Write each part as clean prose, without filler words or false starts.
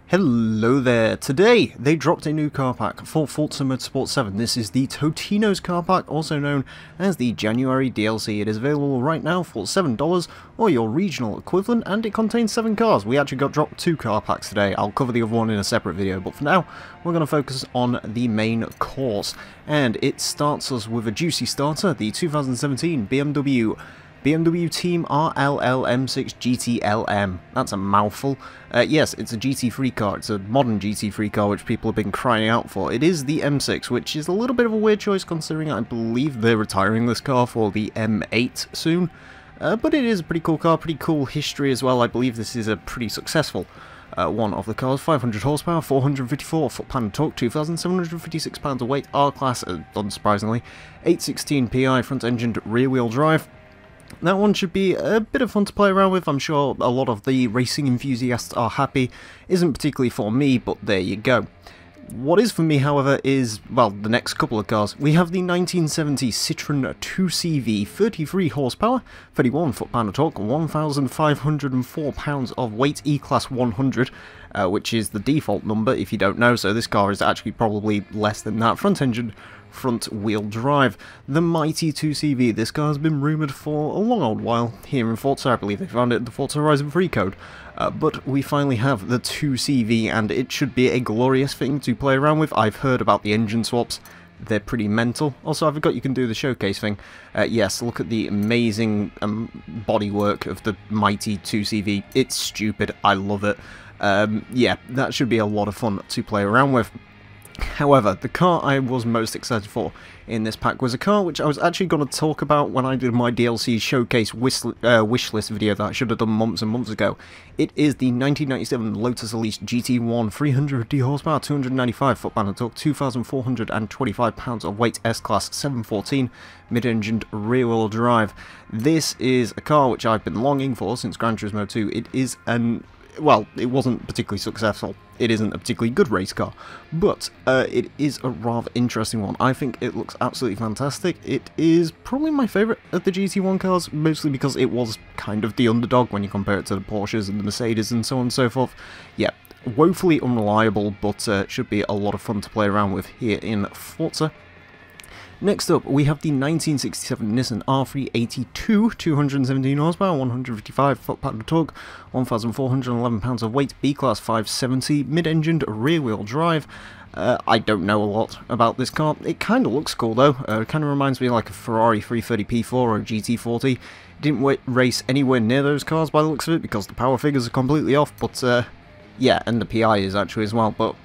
Hello there. Today they dropped a new car pack for Forza Motorsport 7. This is the Totinos Car Pack, also known as the January DLC. It is available right now for $7 or your regional equivalent, and it contains 7 cars. We actually got dropped 2 car packs today. I'll cover the other one in a separate video, but for now we're going to focus on the main course. And it starts us with a juicy starter, the 2017 BMW Team RLL-M6 GTLM. That's a mouthful. Yes, it's a GT3 car. It's a modern GT3 car which people have been crying out for. It is the M6, which is a little bit of a weird choice considering I believe they're retiring this car for the M8 soon. But it is a pretty cool car, pretty cool history as well. I believe this is a pretty successful one of the cars. 500 horsepower, 454 foot-pound of torque, 2,756 pounds of weight, R-Class, unsurprisingly, 816 PI, front-engined rear-wheel drive. That one should be a bit of fun to play around with. I'm sure a lot of the racing enthusiasts are happy. Isn't particularly for me, but there you go. What is for me, however, is, well, the next couple of cars. We have the 1970 Citroen 2CV, 33 horsepower, 31 foot-pound of torque, 1,504 pounds of weight, EClass 100, which is the default number if you don't know, so this car is actually probably less than that. Front-engined, front-wheel drive. The mighty 2CV. This car has been rumoured for a long old while here in Forza. I believe they found it in the Forza Horizon 3 code. But we finally have the 2CV, and it should be a glorious thing to play around with. I've heard about the engine swaps. They're pretty mental. Also, I forgot you can do the showcase thing. Yes, look at the amazing bodywork of the mighty 2CV. It's stupid. I love it. Yeah, that should be a lot of fun to play around with. However, the car I was most excited for in this pack was a car which I was actually going to talk about when I did my DLC showcase wishlist video that I should have done months and months ago. It is the 1997 Lotus Elise GT1, 350 horsepower, 295 foot-pound of torque, 2,425 pounds of weight, S-Class, 714, mid-engined rear-wheel drive. This is a car which I've been longing for since Gran Turismo 2. It is well, it wasn't particularly successful. It isn't a particularly good race car, but it is a rather interesting one. I think it looks absolutely fantastic. It is probably my favourite of the GT1 cars, mostly because it was kind of the underdog when you compare it to the Porsches and the Mercedes and so on and so forth. Yeah, woefully unreliable, but should be a lot of fun to play around with here in Forza. Next up, we have the 1967 Nissan R380 II, 217 horsepower, 155 foot-pound of torque, 1,411 pounds of weight, B-Class 570, mid-engined rear-wheel drive. I don't know a lot about this car. It kind of looks cool though. It kind of reminds me of like a Ferrari 330 P4 or a GT40. Didn't race anywhere near those cars by the looks of it because the power figures are completely off, but yeah, and the PI is actually as well. But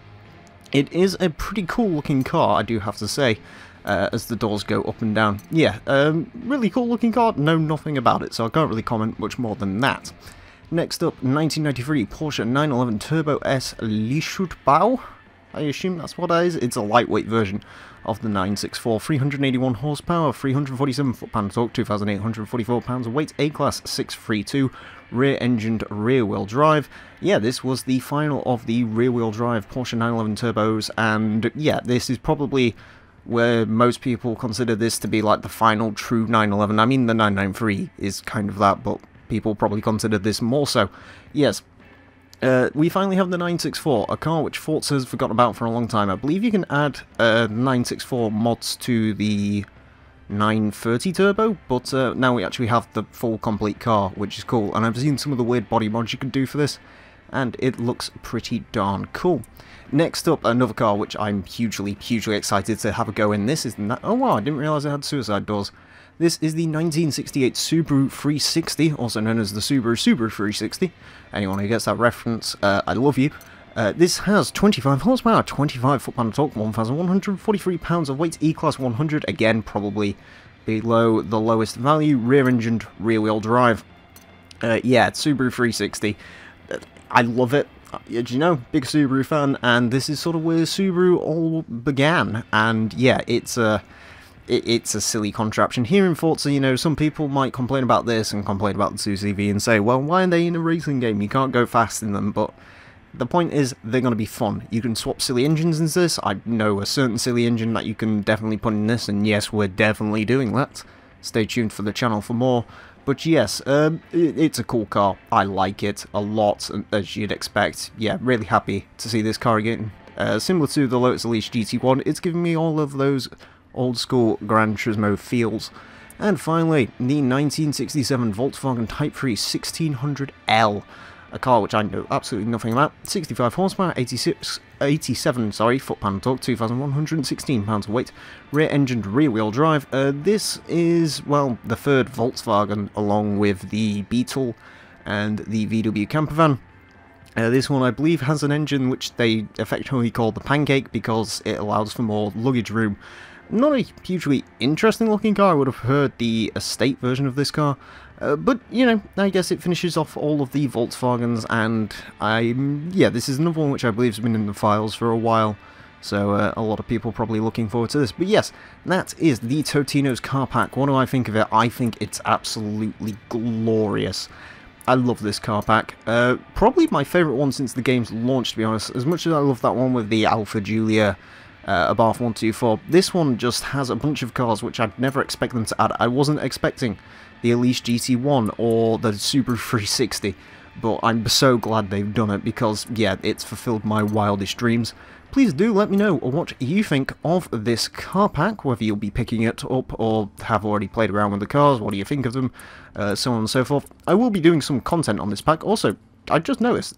it is a pretty cool looking car, I do have to say. As the doors go up and down. Yeah, really cool looking car, know nothing about it, so I can't really comment much more than that. Next up, 1993 Porsche 911 Turbo S Leichtbau. I assume that's what that is. It's a lightweight version of the 964. 381 horsepower, 347 foot-pound of torque, 2,844 pounds of weight, A-Class 632, rear-engined rear-wheel drive. Yeah, this was the final of the rear-wheel drive Porsche 911 Turbos, and yeah, this is probably where most people consider this to be like the final true 911. I mean, the 993 is kind of that, but people probably consider this more so. Yes, we finally have the 964, a car which Forza has forgotten about for a long time. I believe you can add 964 mods to the 930 Turbo, but now we actually have the full complete car, which is cool. And I've seen some of the weird body mods you can do for this, and it looks pretty darn cool. Next up, another car which I'm hugely excited to have a go in. This is oh wow, I didn't realise it had suicide doors. This is the 1968 Subaru 360, also known as the Subaru 360. Anyone who gets that reference, I love you. This has 25 horsepower, 25 foot-pound of torque, 1,143 pounds of weight, E-Class 100, again probably below the lowest value, rear-engined rear-wheel drive. Yeah, Subaru 360. I love it. As you know, big Subaru fan, and this is sort of where Subaru all began. And yeah, it's a silly contraption. Here in Forza, you know, some people might complain about this and complain about the 2CV and say, well, why are they in a racing game? You can't go fast in them. But the point is, they're going to be fun. You can swap silly engines in this. I know a certain silly engine that you can definitely put in this, and yes, we're definitely doing that. Stay tuned for the channel for more. But yes, it's a cool car. I like it a lot, as you'd expect. Yeah, really happy to see this car again. Similar to the Lotus Elise GT1, it's giving me all of those old school Gran Turismo feels. And finally, the 1967 Volkswagen Type 3 1600L. A car which I know absolutely nothing about. 65 horsepower, 87 foot-pound torque, 2,116 pounds of weight, rear-engined rear-wheel drive. This is, well, the third Volkswagen along with the Beetle and the VW campervan. This one, I believe, has an engine which they effectively call the Pancake because it allows for more luggage room. Not a hugely interesting looking car. I would have preferred the estate version of this car. But, you know, I guess it finishes off all of the Volkswagens, and yeah, this is another one which I believe has been in the files for a while, so a lot of people probably looking forward to this. But yes, that is the Totinos Car Pack. What do I think of it? I think it's absolutely glorious. I love this car pack. Probably my favourite one since the game's launch, to be honest. As much as I love that one with the Alfa Giulia, Abarth 124, this one just has a bunch of cars which I'd never expect them to add. I wasn't expecting the Elise GT1 or the Subaru 360, but I'm so glad they've done it because, yeah, it's fulfilled my wildest dreams. Please do let me know what you think of this car pack, whether you'll be picking it up or have already played around with the cars, what do you think of them, so on and so forth. I will be doing some content on this pack. Also, I just noticed,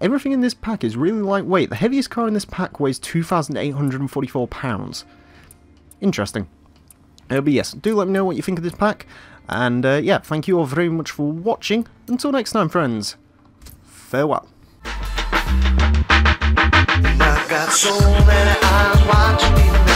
everything in this pack is really lightweight. The heaviest car in this pack weighs 2,844 pounds. Interesting. But yes, do let me know what you think of this pack. And yeah, thank you all very much for watching. Until next time, friends. Farewell. I got so many eyes watching me.